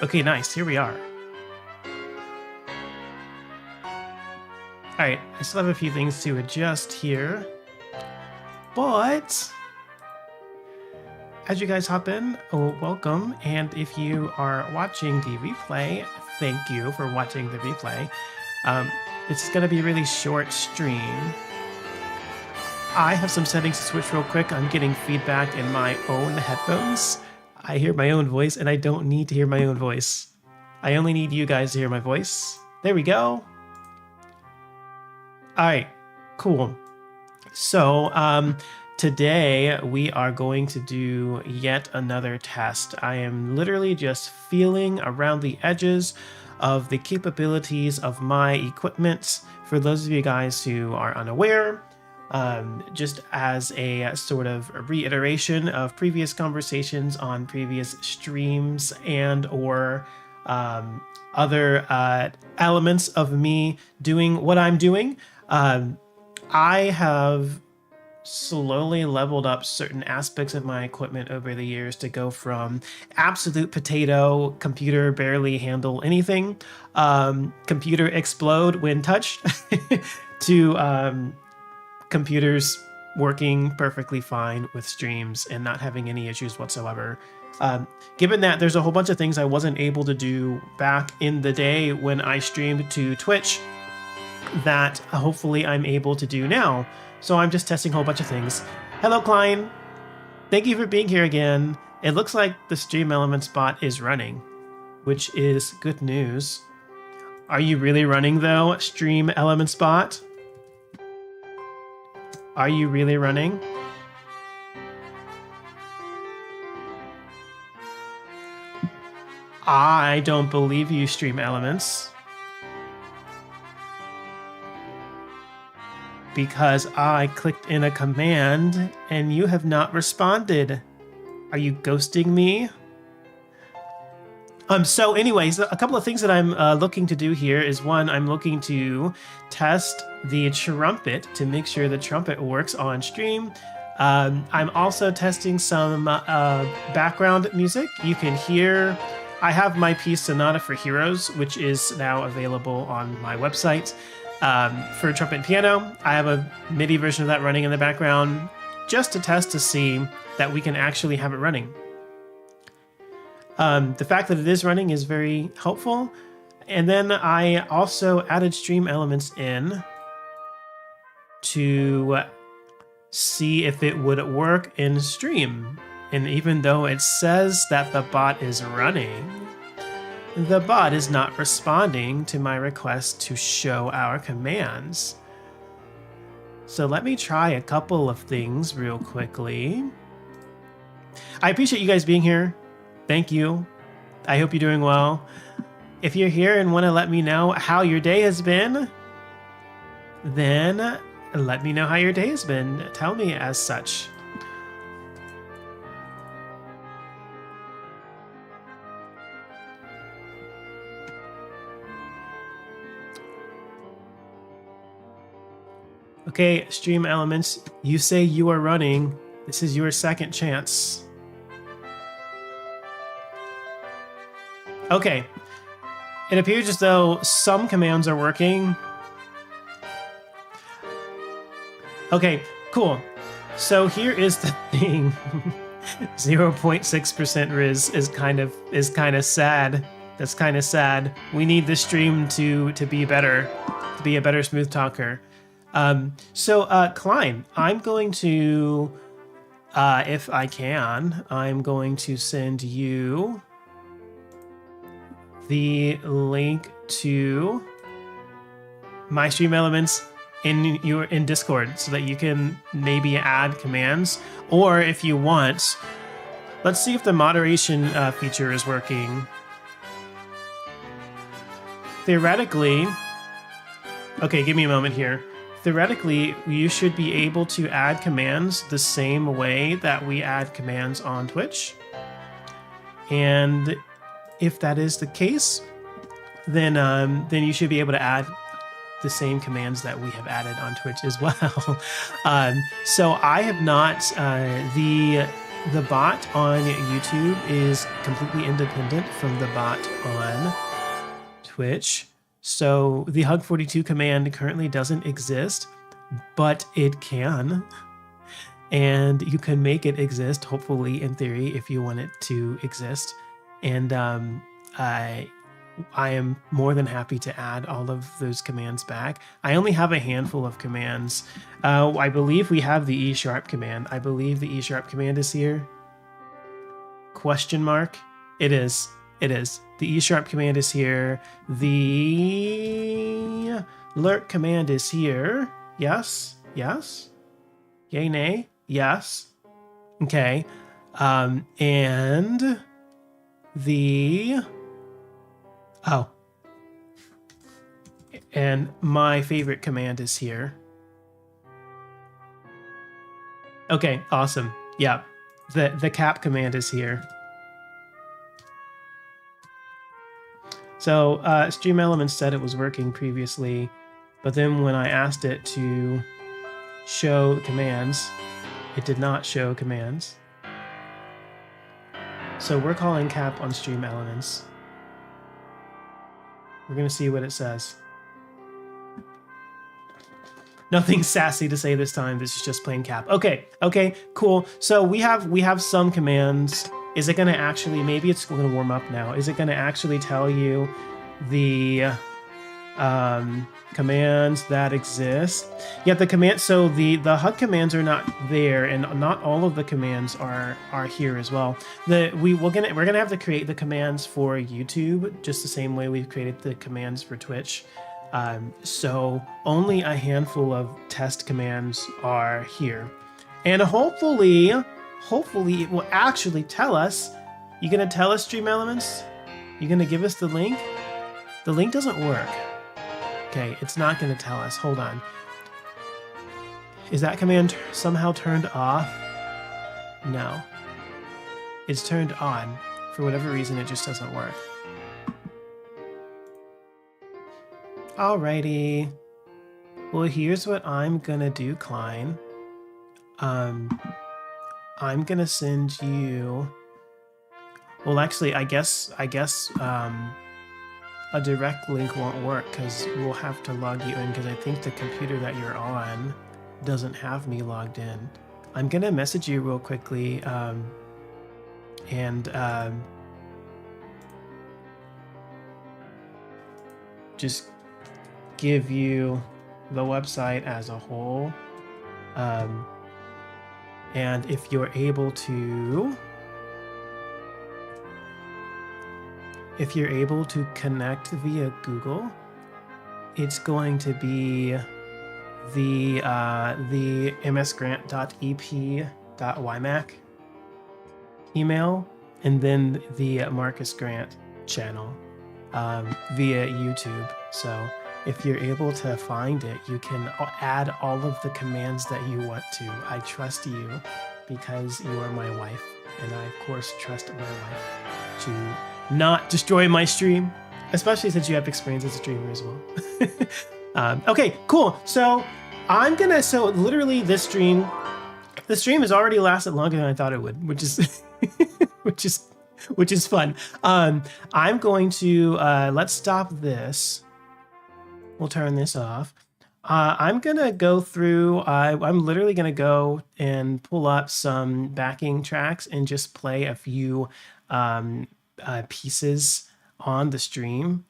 Okay, nice. Here we are. All right, I still have a few things to adjust here, but as you guys hop in, welcome. And if you are watching the replay, thank you for watching the replay. This is going to be a really short stream. I have some settings to switch real quick. I'm getting feedback in my own headphones. I hear my own voice, and I don't need to hear my own voice. I only need you guys to hear my voice. There we go. All right, cool. So today we are going to do yet another test. I am literally just feeling around the edges of the capabilities of my equipment. For those of you guys who are unaware, just as a sort of reiteration of previous conversations on previous streams and or other elements of me doing what I'm doing, I have slowly leveled up certain aspects of my equipment over the years to go from absolute potato, computer barely handle anything, computer explode when touched, to computers working perfectly fine with streams and not having any issues whatsoever. Given that there's a whole bunch of things I wasn't able to do back in the day when I streamed to Twitch that hopefully I'm able to do now. So I'm just testing a whole bunch of things. Hello, Klein. Thank you for being here again. It looks like the Stream Elements bot is running, which is good news. Are you really running though, Stream Elements bot? Are you really running? I don't believe you, Stream Elements. Because I clicked in a command and you have not responded. Are you ghosting me? So anyways, a couple of things that I'm looking to do here is one, I'm looking to test the trumpet to make sure the trumpet works on stream. I'm also testing some background music. You can hear, I have my piece Sonata for Heroes, which is now available on my website. For trumpet and piano, I have a MIDI version of that running in the background just to test to see that we can actually have it running. The fact that it is running is very helpful. And then I also added stream elements in to see if it would work in stream. And even though it says that the bot is running, the bot is not responding to my request to show our commands. So let me try a couple of things real quickly. I appreciate you guys being here. Thank you. I hope you're doing well. If you're here and want to let me know how your day has been, then let me know how your day has been. Tell me as such. Okay, Stream Elements, you say you are running. This is your second chance. Okay, it appears as though some commands are working. Okay, cool. So here is the thing. 0.6% Riz is kind of sad. That's kind of sad. We need this stream to be better, to be a better smooth talker. So Klein, I'm going to, if I can, I'm going to send you the link to my stream elements in Discord so that you can maybe add commands, or if you want, let's see if the moderation feature is working. Theoretically, okay, give me a moment here. Theoretically, you should be able to add commands the same way that we add commands on Twitch. And if that is the case, then you should be able to add the same commands that we have added on Twitch as well. So I have not, the the bot on YouTube is completely independent from the bot on Twitch. So the Hug42 command currently doesn't exist, but it can. And you can make it exist, hopefully, in theory, if you want it to exist. And I am more than happy to add all of those commands back. I only have a handful of commands. I believe we have the E# command. I believe the E# command is here. Question mark. It is. It is. The E# command is here. The lurk command is here. Yes. Yes. Yay, nay. Yes. Okay. And the... Oh. And my favorite command is here. Okay, awesome. Yeah. The cap command is here. So Stream Elements said it was working previously, but then when I asked it to show commands, it did not show commands. So we're calling cap on Stream Elements. We're gonna see what it says. Nothing sassy to say this time. This is just plain cap. Okay, okay, cool. So we have some commands. Is it gonna actually, maybe it's gonna warm up now. Is it gonna actually tell you the commands that exist? Yeah, the command, so the hug commands are not there, and not all of the commands are here as well. We're gonna have to create the commands for YouTube just the same way we've created the commands for Twitch. So only a handful of test commands are here, and hopefully it will actually tell us. You gonna tell us, Stream Elements? You gonna give us the link? The link doesn't work. Okay, it's not gonna tell us. Hold on. Is that command somehow turned off? No. It's turned on. For whatever reason, it just doesn't work. Alrighty. Well, here's what I'm gonna do, Klein. I'm gonna send you... Well, actually, I guess a direct link won't work because we'll have to log you in, because I think the computer that you're on doesn't have me logged in. I'm gonna message you real quickly and just give you the website as a whole. And if you're able to connect via Google, it's going to be the msgrant.ep.ymac email, and then the Marcus Grant channel via YouTube. So if you're able to find it, you can add all of the commands that you want to. I trust you because you are my wife, and I of course trust my wife to not destroy my stream, especially since you have experience as a streamer as well. Okay, cool. So literally this stream has already lasted longer than I thought it would, which is which is fun. I'm going to let's stop this. We'll turn this off. I'm gonna go through. I'm literally gonna go and pull up some backing tracks and just play a few pieces on the stream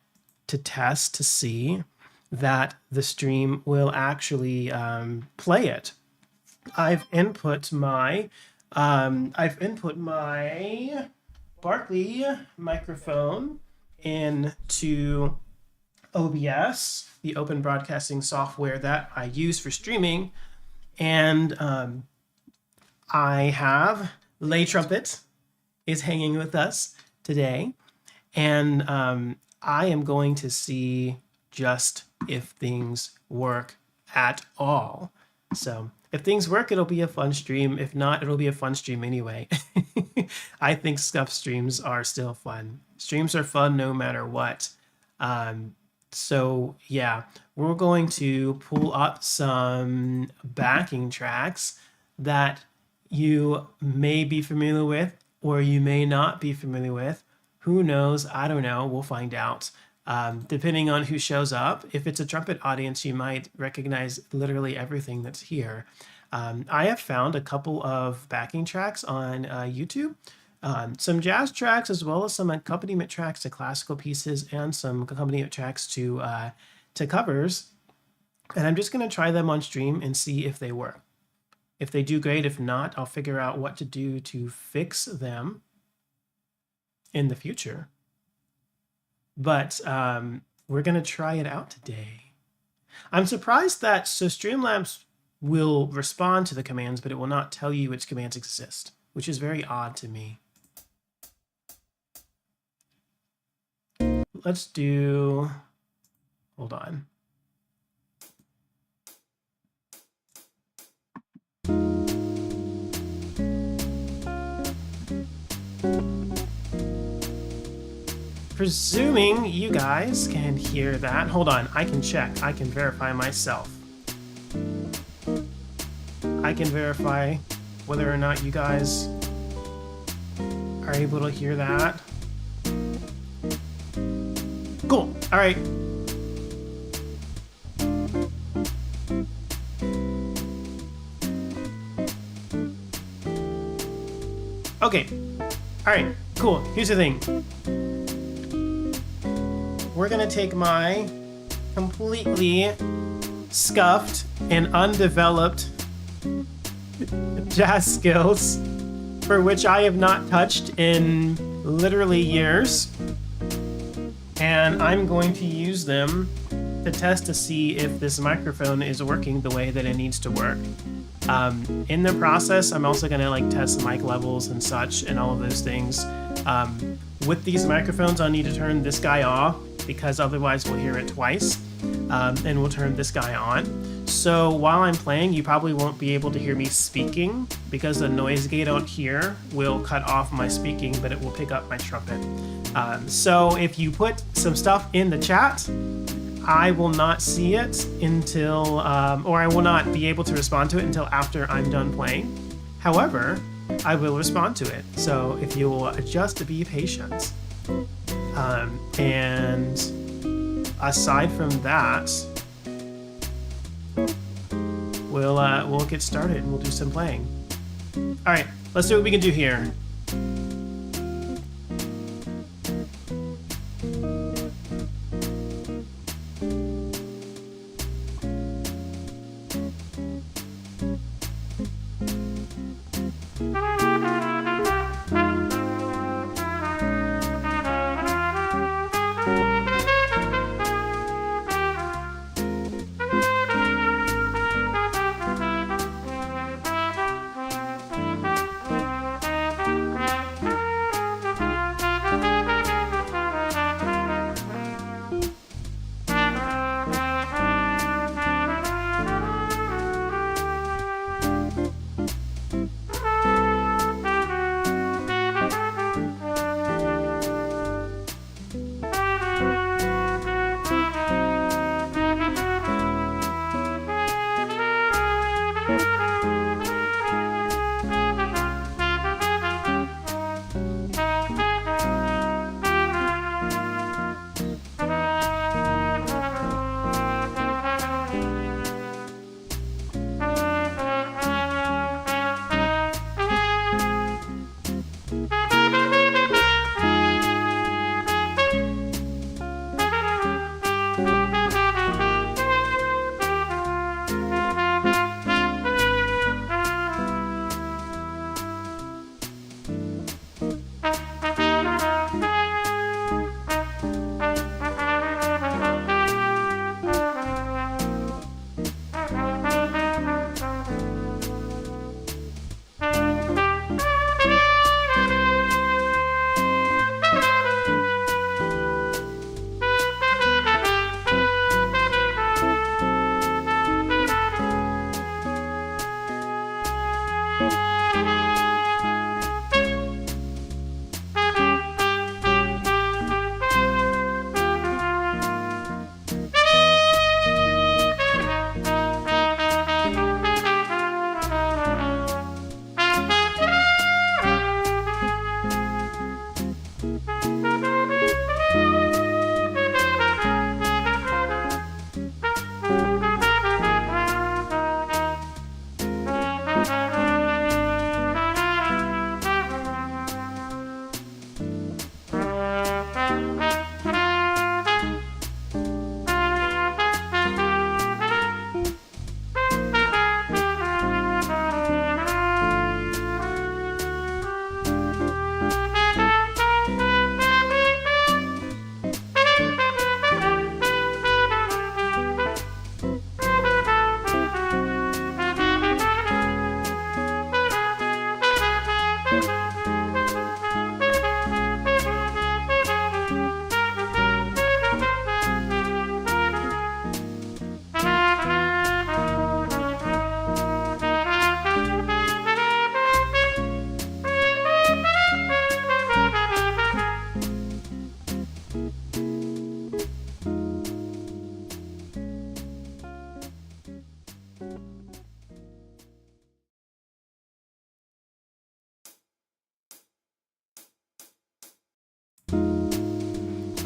to test to see that the stream will actually play it. I've input my Barkley microphone into OBS, the open broadcasting software that I use for streaming, and I have My Trumpet is hanging with us today, and I am going to see just if things work at all. So if things work, it'll be a fun stream. If not, it'll be a fun stream anyway. I think scuff streams are still fun. Streams are fun no matter what. So yeah, we're going to pull up some backing tracks that you may be familiar with or you may not be familiar with. Who knows? I don't know. We'll find out. Depending on who shows up. If it's a trumpet audience, you might recognize literally everything that's here. I have found a couple of backing tracks on YouTube, some jazz tracks, as well as some accompaniment tracks to classical pieces and some accompaniment tracks to covers. And I'm just going to try them on stream and see if they work. If they do, great. If not, I'll figure out what to do to fix them in the future. But we're going to try it out today. I'm surprised that Streamlabs will respond to the commands, but it will not tell you which commands exist, which is very odd to me. Let's do, hold on. Presuming you guys can hear that. Hold on, I can check. I can verify myself. I can verify whether or not you guys are able to hear that. Cool. All right. Okay. All right. Cool. Here's the thing. We're going to take my completely scuffed and undeveloped jazz skills, for which I have not touched in literally years, and I'm going to use them to test to see if this microphone is working the way that it needs to work. In the process, I'm also going to test mic levels and such and all of those things. With these microphones, I'll need to turn this guy off because otherwise we'll hear it twice, and we'll turn this guy on. So while I'm playing, you probably won't be able to hear me speaking because the noise gate out here will cut off my speaking, but it will pick up my trumpet. So if you put some stuff in the chat, I will not see it until, or I will not be able to respond to it until after I'm done playing. However, I will respond to it. So if you will just be patient. And aside from that, we'll get started and we'll do some playing. All right, let's do what we can do here.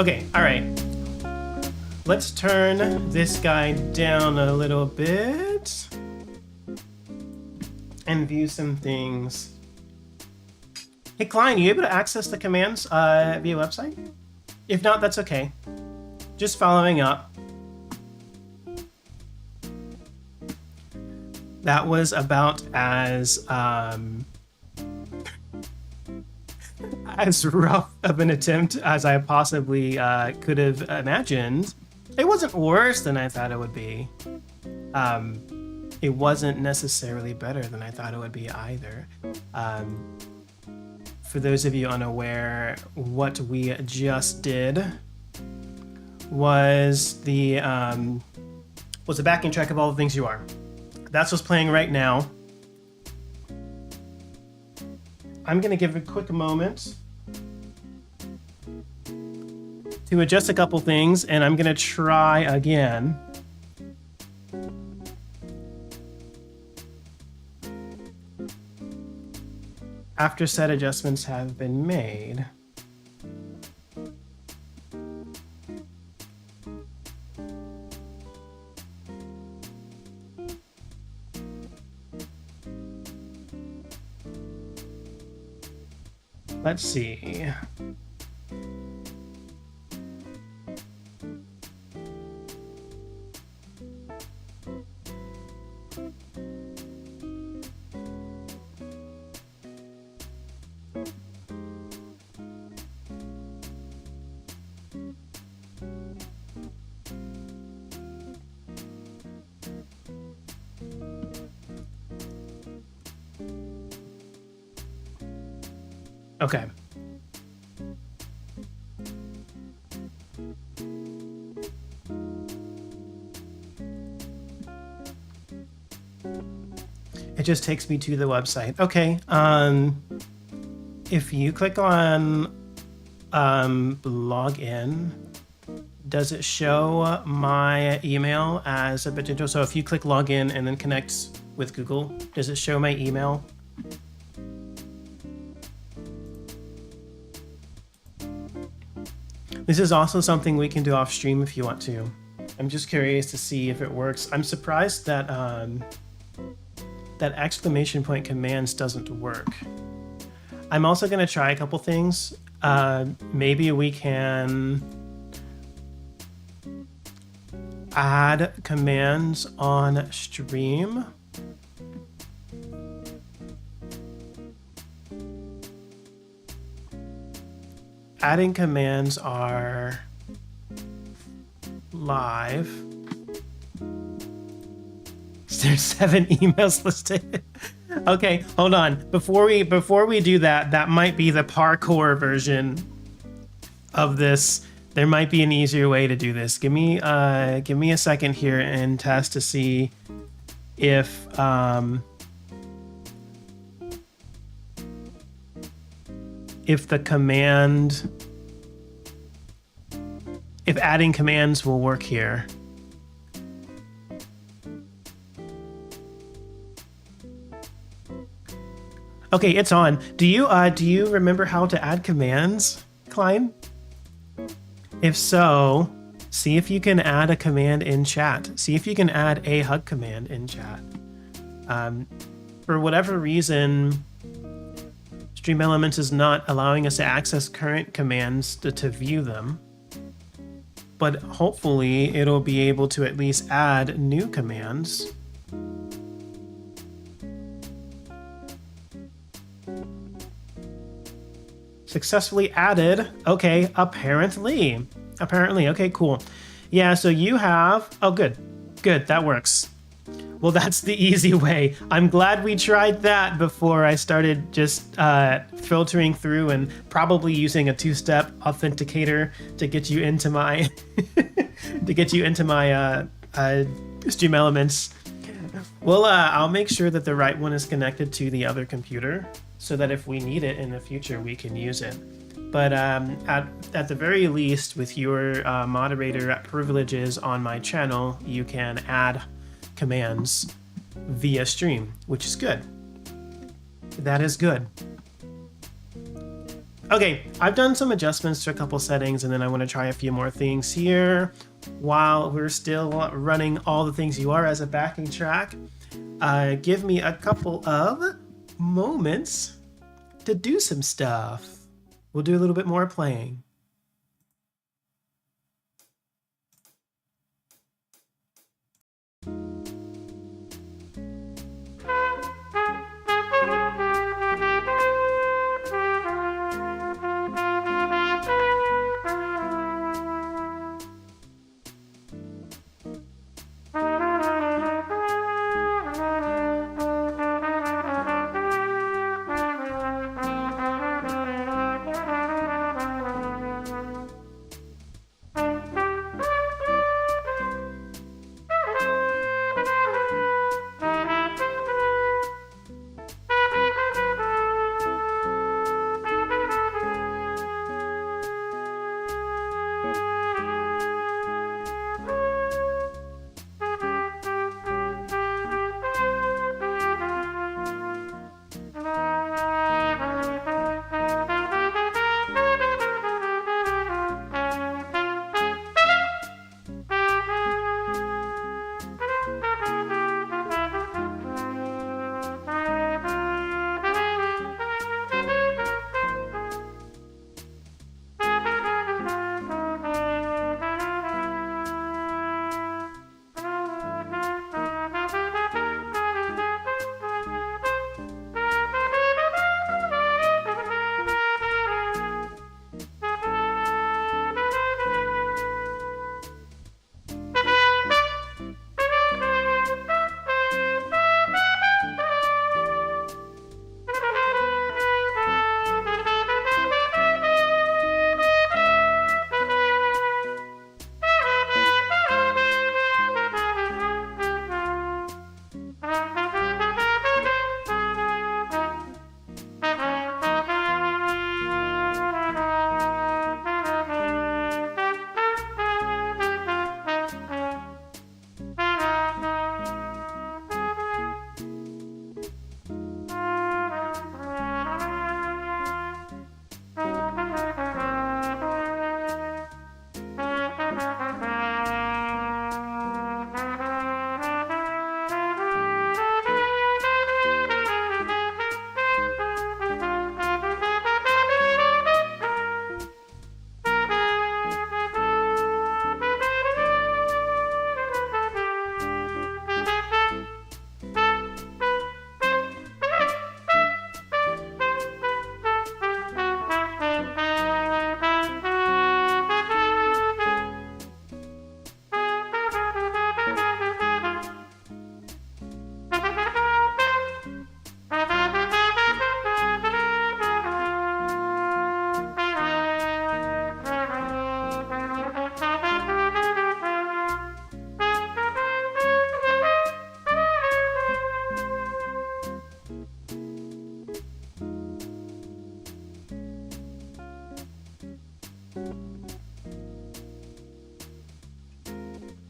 Okay, all right. Let's turn this guy down a little bit and view some things. Hey, Klein, you able to access the commands via website? If not, that's okay. Just following up. That was about as rough of an attempt as I possibly could have imagined. It wasn't worse than I thought it would be. It wasn't necessarily better than I thought it would be either. For those of you unaware, what we just did was the backing track of All the Things You Are. That's what's playing right now. I'm gonna give a quick moment to adjust a couple things, and I'm gonna try again. After said adjustments have been made. Let's see. Okay. It just takes me to the website. Okay. If you click on log in, does it show my email as a potential? So if you click log in and then connect with Google, does it show my email? This is also something we can do off stream if you want to. I'm just curious to see if it works. I'm surprised that that exclamation point commands doesn't work. I'm also going to try a couple things. Maybe we can add commands on stream. Adding commands are live. There's 7 emails listed. Okay, hold on. Before we do that, that might be the parkour version of this. There might be an easier way to do this. Give me a second here and test to see if the command, if adding commands will work here. Okay, it's on. Do you remember how to add commands, Klein? If so, see if you can add a command in chat. See if you can add a hug command in chat. For whatever reason, Stream Elements is not allowing us to access current commands to view them, but hopefully it'll be able to at least add new commands. Successfully added. Okay, apparently. Okay, cool. Yeah, so you have, oh, good, that works. Well, that's the easy way. I'm glad we tried that before I started just filtering through and probably using a 2-step authenticator to get you into my Stream Elements. Well, I'll make sure that the right one is connected to the other computer so that if we need it in the future, we can use it. But at the very least, with your moderator privileges on my channel, you can add commands via stream, which is good. That is good. Okay, I've done some adjustments to a couple settings, and then I want to try a few more things here while we're still running all the things you are as a backing track. Give me a couple of moments to do some stuff. We'll do a little bit more playing.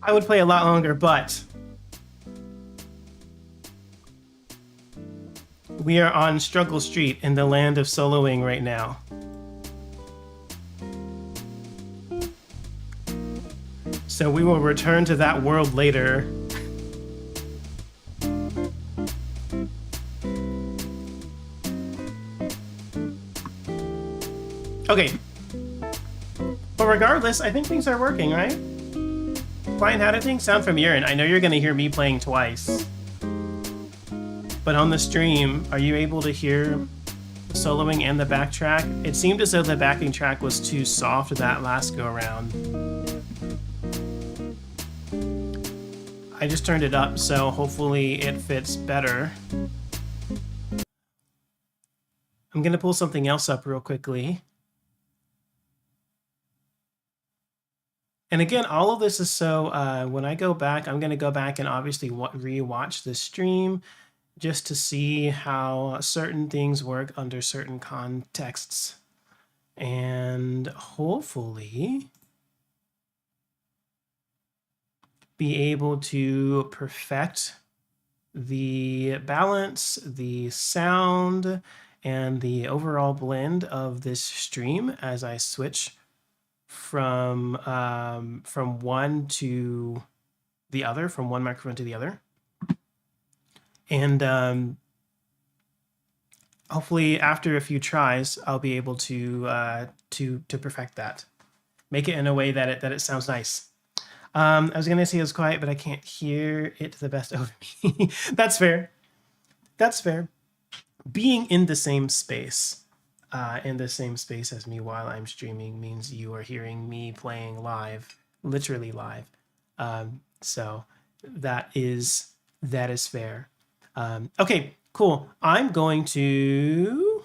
I would play a lot longer, but we are on Struggle Street in the land of soloing right now. So we will return to that world later. Okay. But regardless, I think things are working, right? Client, how do things sound from your end? I know you're going to hear me playing twice. But on the stream, are you able to hear the soloing and the backtrack? It seemed as though the backing track was too soft that last go around. I just turned it up, so hopefully it fits better. I'm going to pull something else up real quickly. And again, all of this is so when I go back, I'm going to go back and obviously re-watch the stream just to see how certain things work under certain contexts. And hopefully be able to perfect the balance, the sound, and the overall blend of this stream as I switch from one to the other, from one microphone to the other. And hopefully after a few tries, I'll be able to perfect that. Make it in a way that it sounds nice. I was gonna say it's quiet, but I can't hear it the best over me. That's fair. That's fair. Being in the same space, as me while I'm streaming means you are hearing me playing live, literally live. So that is fair. Okay, cool. I'm going to.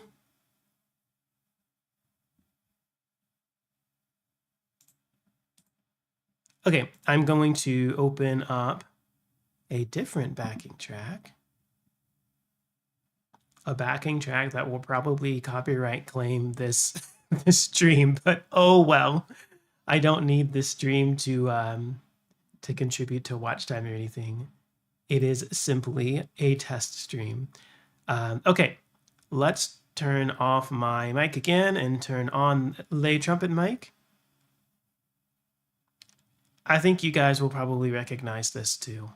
Okay, I'm going to open up a different backing track. A backing track that will probably copyright claim this this stream, but oh well. I don't need this stream to contribute to watch time or anything. It is simply a test stream. Okay, let's turn off my mic again and turn on lay trumpet mic. I think you guys will probably recognize this too.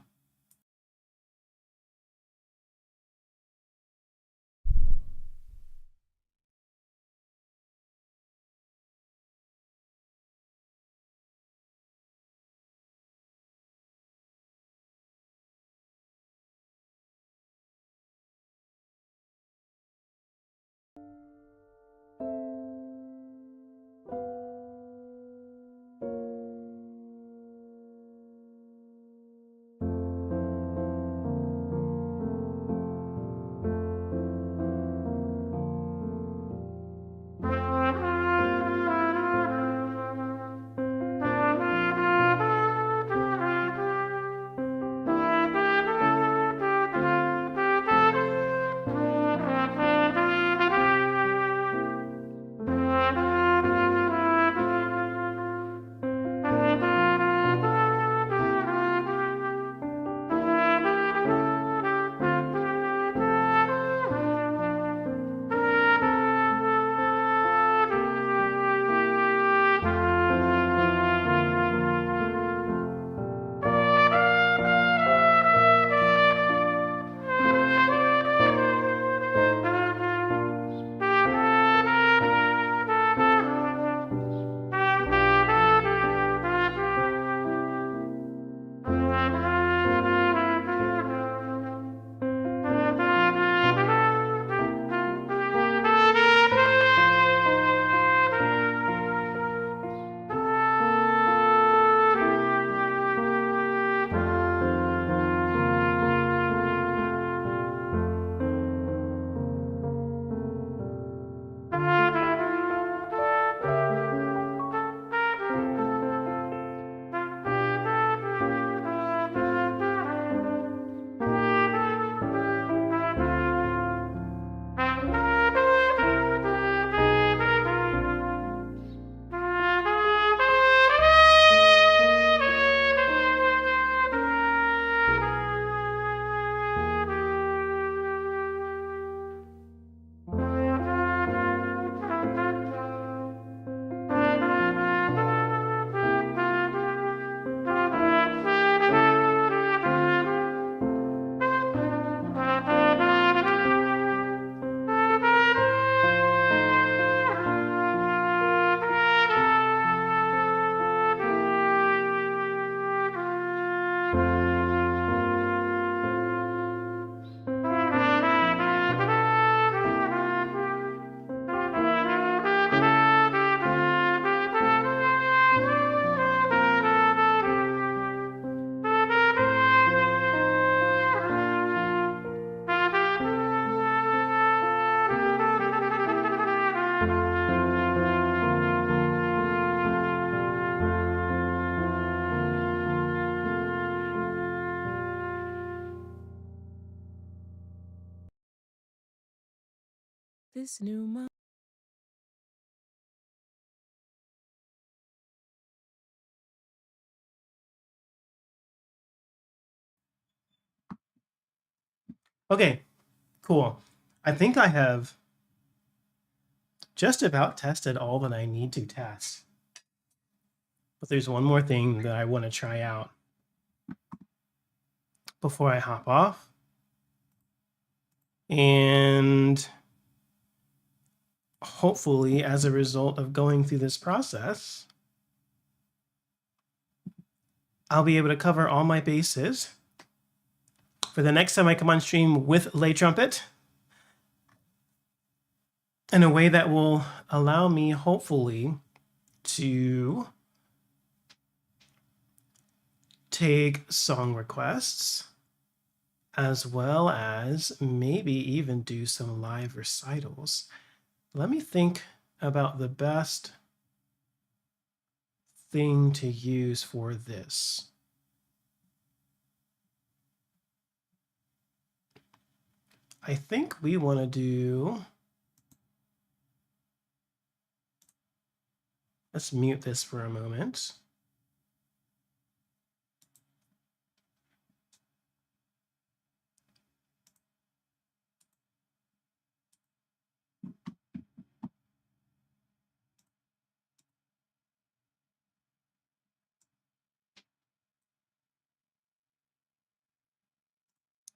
This new month. Okay, cool. I think I have just about tested all that I need to test. But there's one more thing that I want to try out before I hop off. And hopefully, as a result of going through this process, I'll be able to cover all my bases for the next time I come on stream with lay trumpet in a way that will allow me, hopefully, to take song requests, as well as maybe even do some live recitals. Let me think about the best thing to use for this. I think we want to do... Let's mute this for a moment.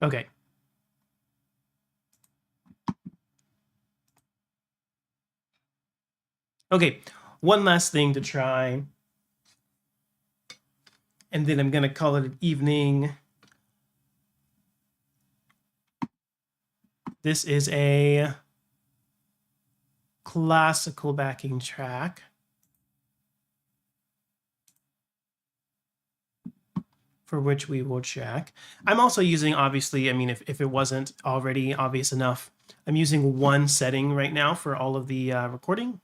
Okay. Okay, one last thing to try, and then I'm going to call it an evening. This is a classical backing track for which we will check. I'm also using, obviously, I mean, if it wasn't already obvious enough, I'm using one setting right now for all of the recording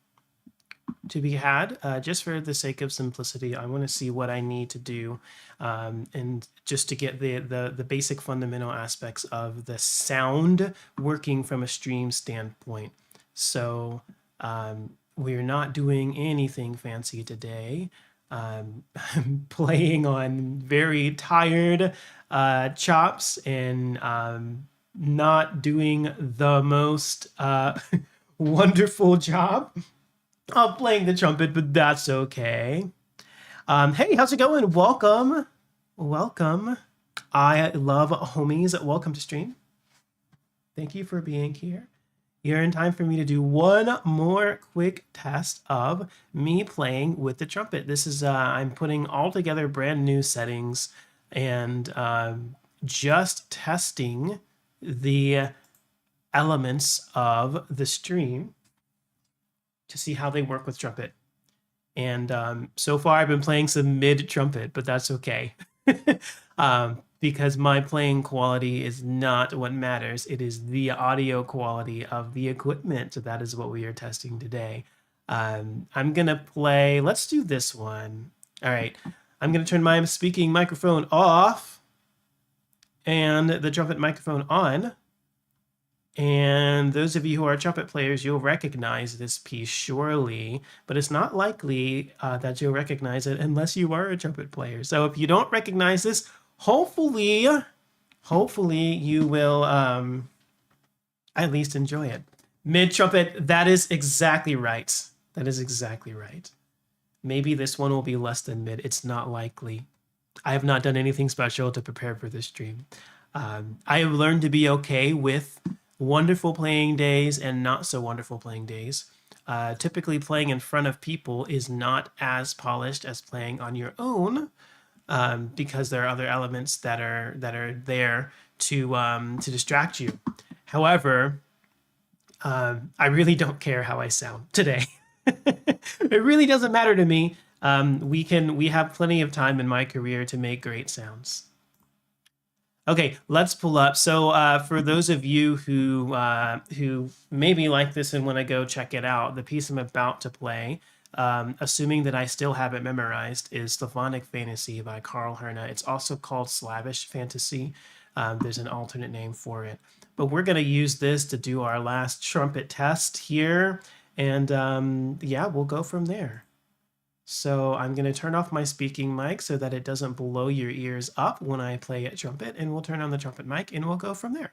to be had. Just for the sake of simplicity, I want to see what I need to do, and just to get the basic fundamental aspects of the sound working from a stream standpoint. So we're not doing anything fancy today. I'm playing on very tired chops and not doing the most wonderful job of playing the trumpet, but that's okay. Hey, how's it going? Welcome. Welcome. I love homies. Welcome to stream. Thank you for being here. You're in time for me to do one more quick test of me playing with the trumpet. This is, I'm putting all together brand new settings and just testing the elements of the stream to see how they work with trumpet. And so far I've been playing some mid trumpet, but that's okay. Because my playing quality is not what matters. It is the audio quality of the equipment. So that is what we are testing today. I'm gonna play, let's do this one. All right, I'm gonna turn my speaking microphone off and the trumpet microphone on. And those of you who are trumpet players, you'll recognize this piece surely, but it's not likely that you'll recognize it unless you are a trumpet player. So if you don't recognize this, hopefully you will at least enjoy it. Mid trumpet, that is exactly right. That is exactly right. Maybe this one will be less than mid. It's not likely. I have not done anything special to prepare for this stream. I have learned to be okay with wonderful playing days and not so wonderful playing days. Typically playing in front of people is not as polished as playing on your own, because there are other elements that are there to distract you. However, I really don't care how I sound today. It really doesn't matter to me. We have plenty of time in my career to make great sounds. Okay, let's pull up. So for those of you who maybe like this and want to go check it out, the piece I'm about to play, assuming that I still have it memorized, is Slavonic Fantasy by Karl Herna. It's also called Slavish Fantasy. There's an alternate name for it. But we're going to use this to do our last trumpet test here. And yeah, we'll go from there. So I'm going to turn off my speaking mic so that it doesn't blow your ears up when I play a trumpet, and we'll turn on the trumpet mic and we'll go from there.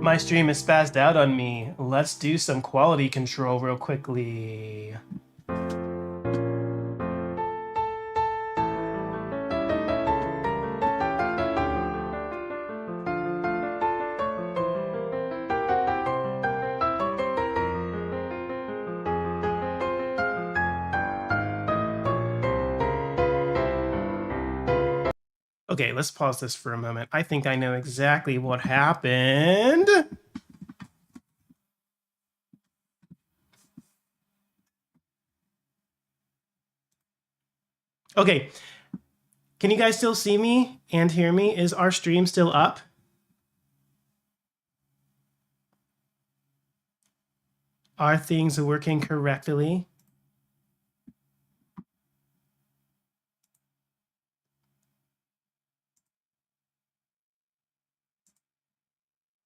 My stream is spazzed out on me. Let's do some quality control real quickly. Okay, let's pause this for a moment. I think I know exactly what happened. Okay, can you guys still see me and hear me? Is our stream still up? Are things working correctly?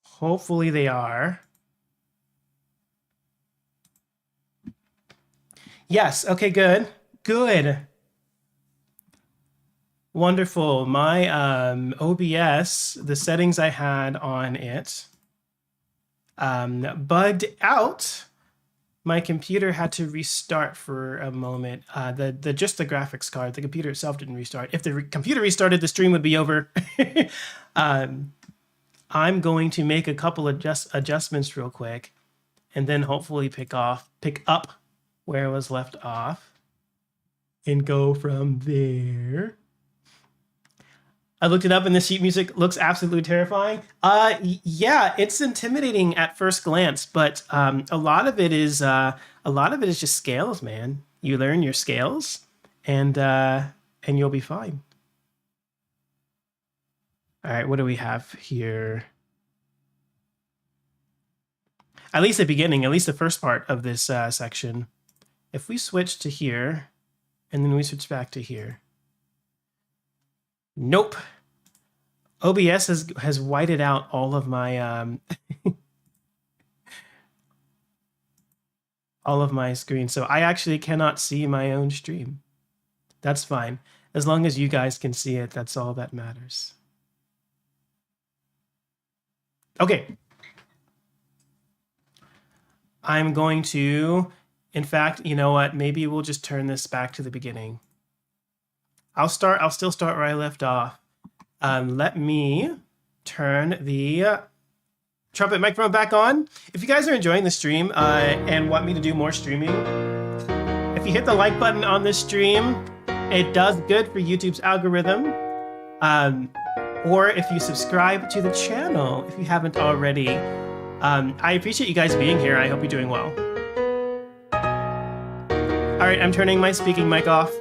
Hopefully they are. Yes, okay, good. Good. Wonderful. My OBS, the settings I had on it, bugged out. My computer had to restart for a moment. Just the graphics card, the computer itself didn't restart. If the computer restarted, the stream would be over. I'm going to make a couple of adjustments real quick, and then hopefully pick up where it was left off, and go from there. I looked it up, and the sheet music looks absolutely terrifying. Yeah, it's intimidating at first glance, but a lot of it is just scales, man. You learn your scales, and you'll be fine. All right, what do we have here? At least the beginning, at least the first part of this section. If we switch to here, and then we switch back to here. Nope. OBS has whited out all of my all of my screen, so I actually cannot see my own stream. That's fine. As long as you guys can see it, that's all that matters. Okay. I'm going to, in fact, you know what? Maybe we'll just turn this back to the beginning. I'll still start where I left off. Let me turn the trumpet microphone back on. If you guys are enjoying the stream and want me to do more streaming, if you hit the like button on this stream, it does good for YouTube's algorithm. Or if you subscribe to the channel, if you haven't already. I appreciate you guys being here. I hope you're doing well. All right, I'm turning my speaking mic off.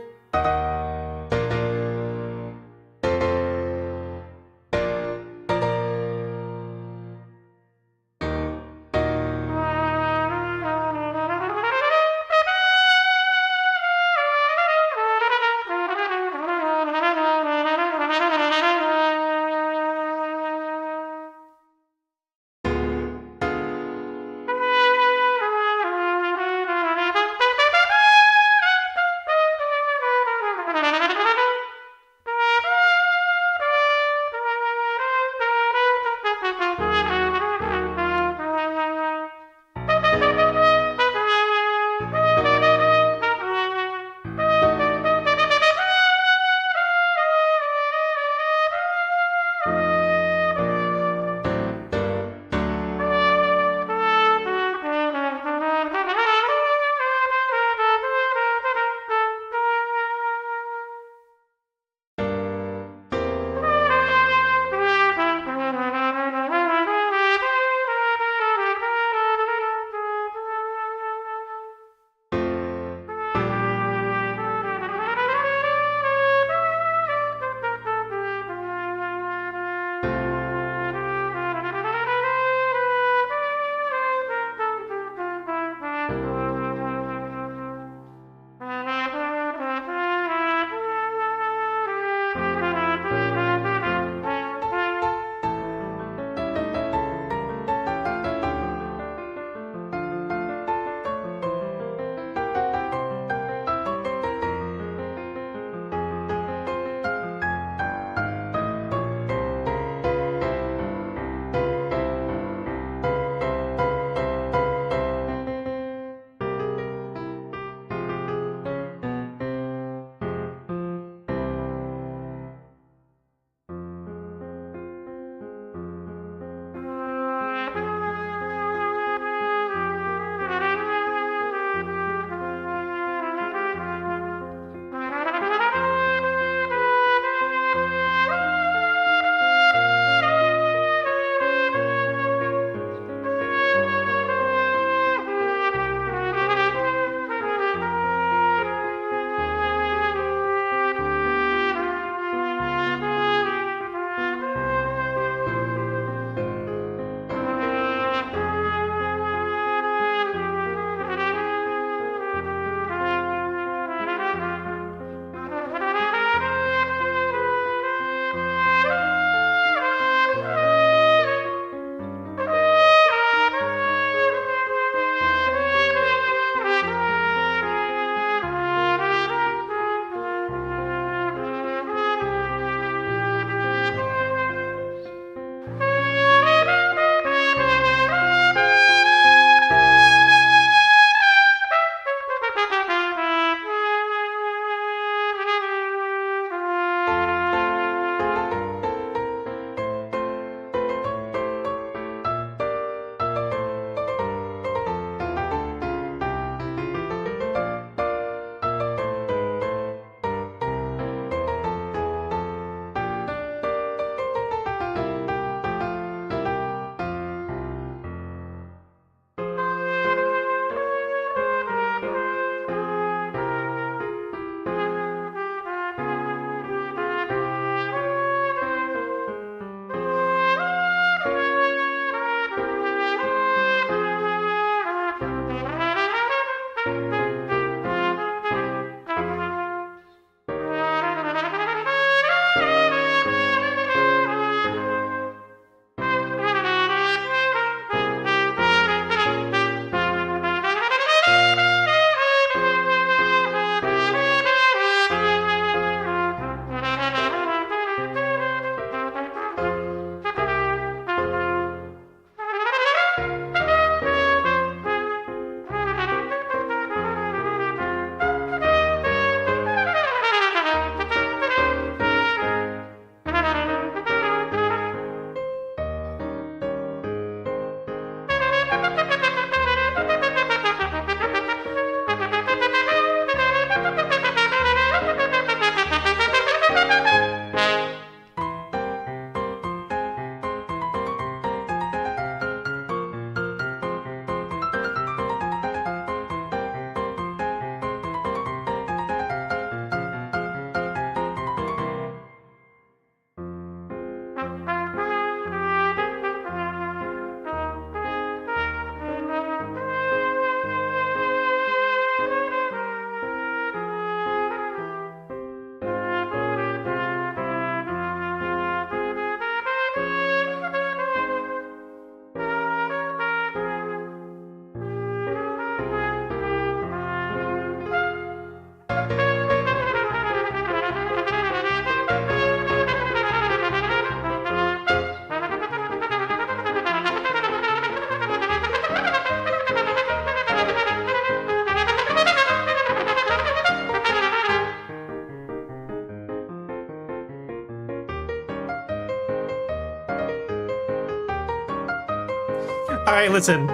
All right, listen.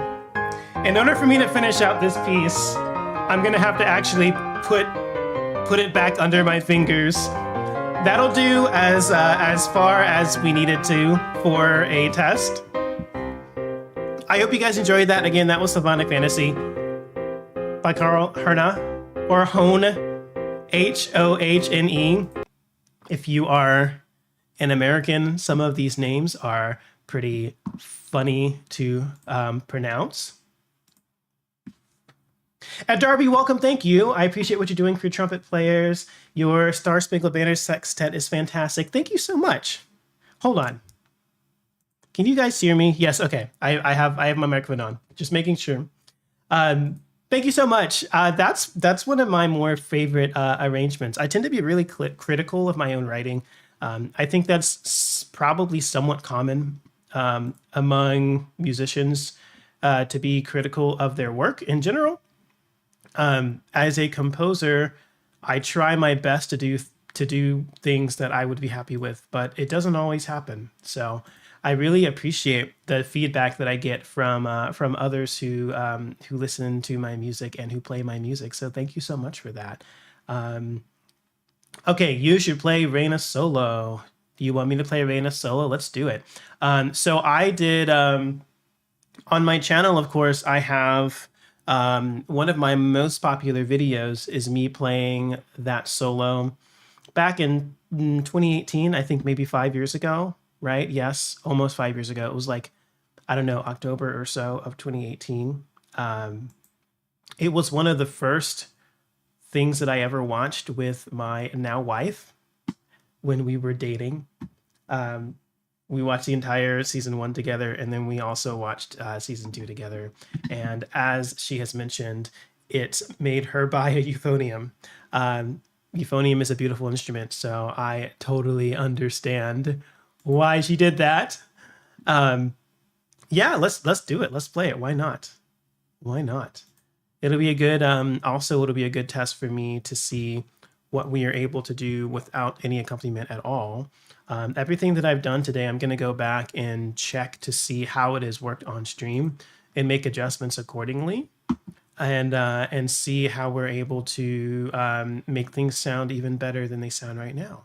In order for me to finish out this piece, I'm gonna have to actually put it back under my fingers. That'll do as far as we needed to for a test. I hope you guys enjoyed that. Again, that was Symphonic Fantasy by Carl Herna, or Hone, Hohne. If you are an American, some of these names are pretty funny to pronounce. At Darby, welcome, thank you. I appreciate what you're doing for trumpet players. Your Star Spangled Banner Sextet is fantastic. Thank you so much. Hold on. Can you guys hear me? Yes, okay. I have my microphone on. Just making sure. Thank you so much. That's one of my more favorite arrangements. I tend to be really critical of my own writing. I think that's probably somewhat common among musicians to be critical of their work in general. As a composer, I try my best to do things that I would be happy with, but it doesn't always happen. So I really appreciate the feedback that I get from others who listen to my music and who play my music. So thank you so much for that. Okay, you should play Reina solo. Do you want me to play Reina solo? Let's do it. So I did on my channel, of course, I have one of my most popular videos is me playing that solo back in 2018, I think maybe 5 years ago, right? Yes, almost 5 years ago. It was like, I don't know, October or so of 2018. It was one of the first things that I ever watched with my now wife when we were dating. We watched the entire season 1 together, and then we also watched season 2 together. And as she has mentioned, it made her buy a euphonium. Euphonium is a beautiful instrument, so I totally understand why she did that. Yeah, let's do it. Let's play it. Why not? Why not? It'll be a good. Also, it'll be a good test for me to see what we are able to do without any accompaniment at all. Everything that I've done today, I'm going to go back and check to see how it has worked on stream and make adjustments accordingly, and see how we're able to make things sound even better than they sound right now.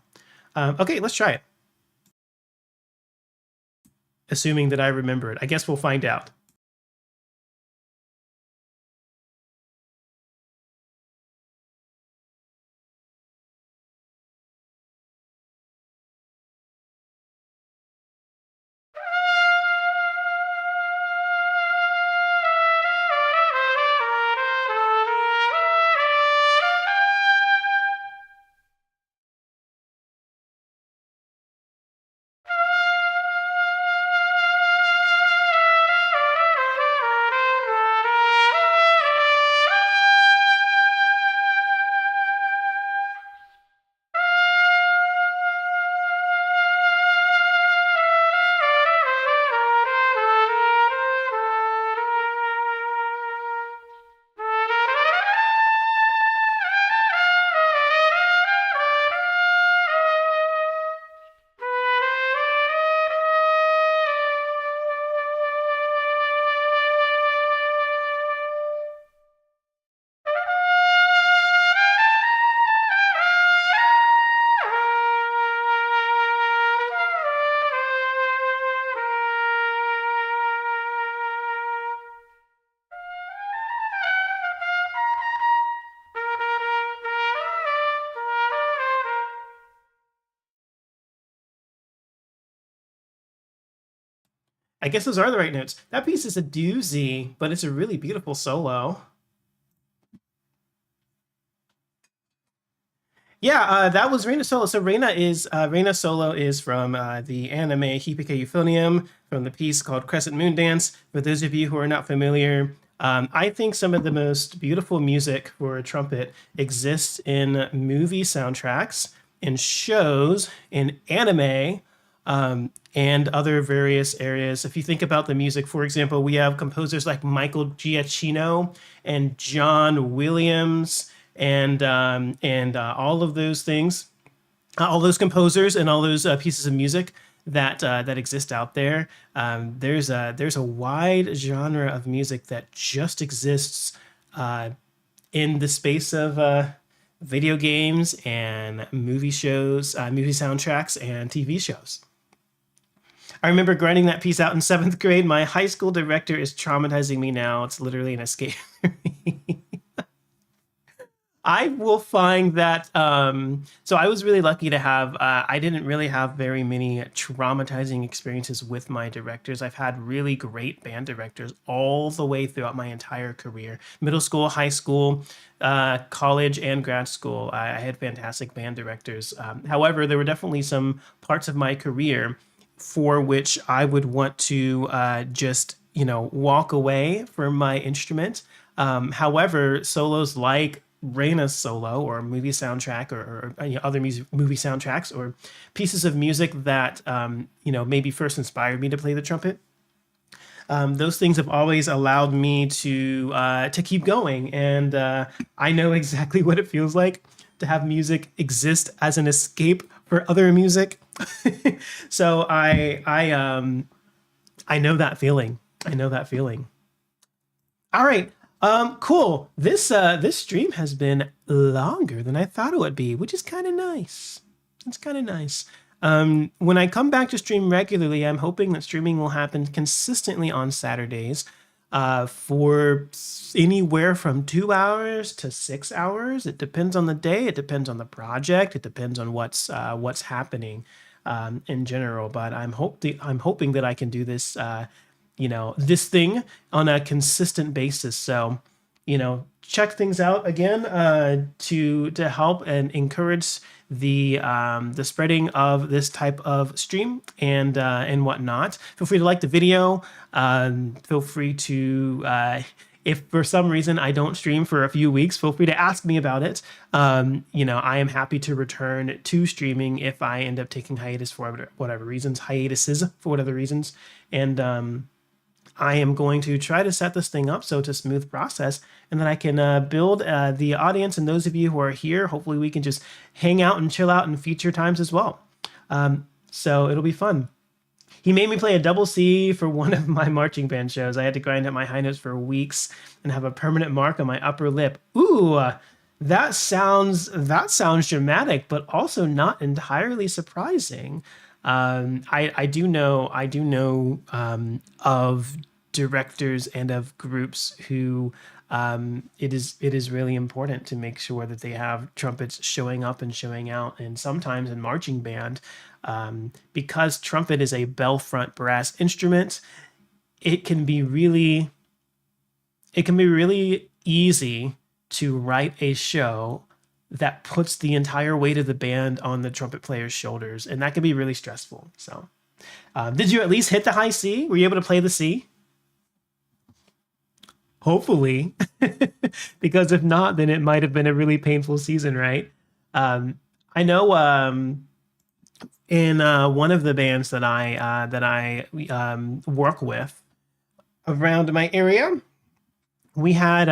Okay, let's try it. Assuming that I remember it. I guess we'll find out. I guess those are the right notes. That piece is a doozy, but it's a really beautiful solo. Yeah, that was Reina Solo. So Reina Solo is from the anime Hipike Euphonium, from the piece called Crescent Moon Dance. For those of you who are not familiar, I think some of the most beautiful music for a trumpet exists in movie soundtracks, in shows, in anime, and other various areas. If you think about the music, for example, we have composers like Michael Giacchino and John Williams, and all of those things, all those composers and all those pieces of music. that exist out there. There's a wide genre of music that just exists in the space of video games and movie shows, movie soundtracks, and TV shows. I remember grinding that piece out in seventh grade. My high school director is traumatizing me now. It's literally an escape. I will find that. So I was really lucky to have. I didn't really have very many traumatizing experiences with my directors. I've had really great band directors all the way throughout my entire career, middle school, high school, college, and grad school. I had fantastic band directors. However, there were definitely some parts of my career for which I would want to just walk away from my instrument. However, solos like Reina's solo or movie soundtrack or other movie soundtracks or pieces of music that maybe first inspired me to play the trumpet. Those things have always allowed me to keep going, and I know exactly what it feels like to have music exist as an escape for other music. So I know that feeling. I know that feeling. All right. Cool. This stream has been longer than I thought it would be, which is kind of nice. It's kind of nice. When I come back to stream regularly, I'm hoping that streaming will happen consistently on Saturdays, for anywhere from 2 hours to 6 hours. It depends on the day. It depends on the project. It depends on what's happening, in general. But I'm hoping that I can do this, this thing on a consistent basis. So, check things out again, to help and encourage the spreading of this type of stream and whatnot. Feel free to like the video. Feel free to, if for some reason I don't stream for a few weeks, feel free to ask me about it. I am happy to return to streaming if I end up taking hiatus for whatever reasons, hiatuses for whatever reasons. And I am going to try to set this thing up so it's a smooth process, and then I can build the audience and those of you who are here. Hopefully we can just hang out and chill out in future times as well. So it'll be fun. He made me play a double C for one of my marching band shows. I had to grind at my high notes for weeks and have a permanent mark on my upper lip. Ooh, that sounds dramatic, but also not entirely surprising. I do know of directors and of groups who it is really important to make sure that they have trumpets showing up and showing out. And sometimes in marching band, because trumpet is a bell front brass instrument, it can be really easy to write a show that puts the entire weight of the band on the trumpet player's shoulders, and that can be really stressful. So, did you at least hit the high C? Were you able to play the C? Hopefully, because if not, then it might have been a really painful season, right? I know in one of the bands that I work with around my area, we had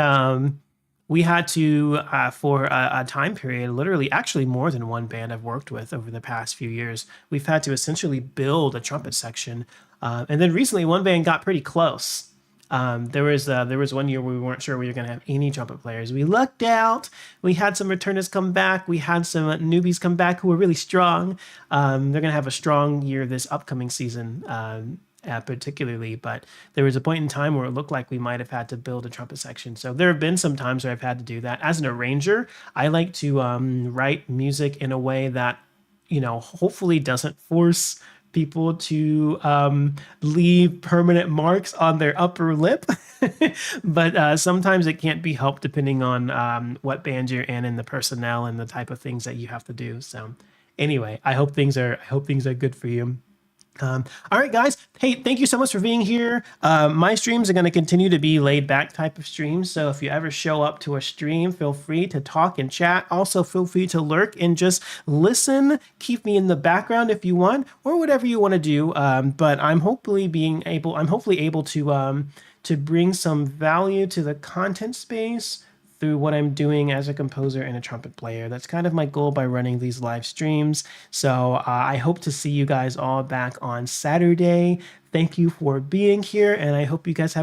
to for a time period, literally, actually more than one band I've worked with over the past few years, we've had to essentially build a trumpet section. And then recently one band got pretty close. There was one year where we weren't sure we were going to have any trumpet players. We lucked out. We had some returners come back. We had some newbies come back who were really strong. They're going to have a strong year this upcoming season, particularly, but there was a point in time where it looked like we might have had to build a trumpet section. So there have been some times where I've had to do that. As an arranger, I like to write music in a way that, hopefully doesn't force people to leave permanent marks on their upper lip. But sometimes it can't be helped depending on what band you're in and the personnel and the type of things that you have to do. So anyway, I hope things are good for you. All right, guys. Hey, thank you so much for being here. My streams are going to continue to be laid back type of streams. So if you ever show up to a stream, feel free to talk and chat. Also, feel free to lurk and just listen. Keep me in the background if you want, or whatever you want to do. But I'm hopefully able to bring some value to the content space through what I'm doing as a composer and a trumpet player. That's kind of my goal by running these live streams. So I hope to see you guys all back on Saturday. Thank you for being here, and I hope you guys have a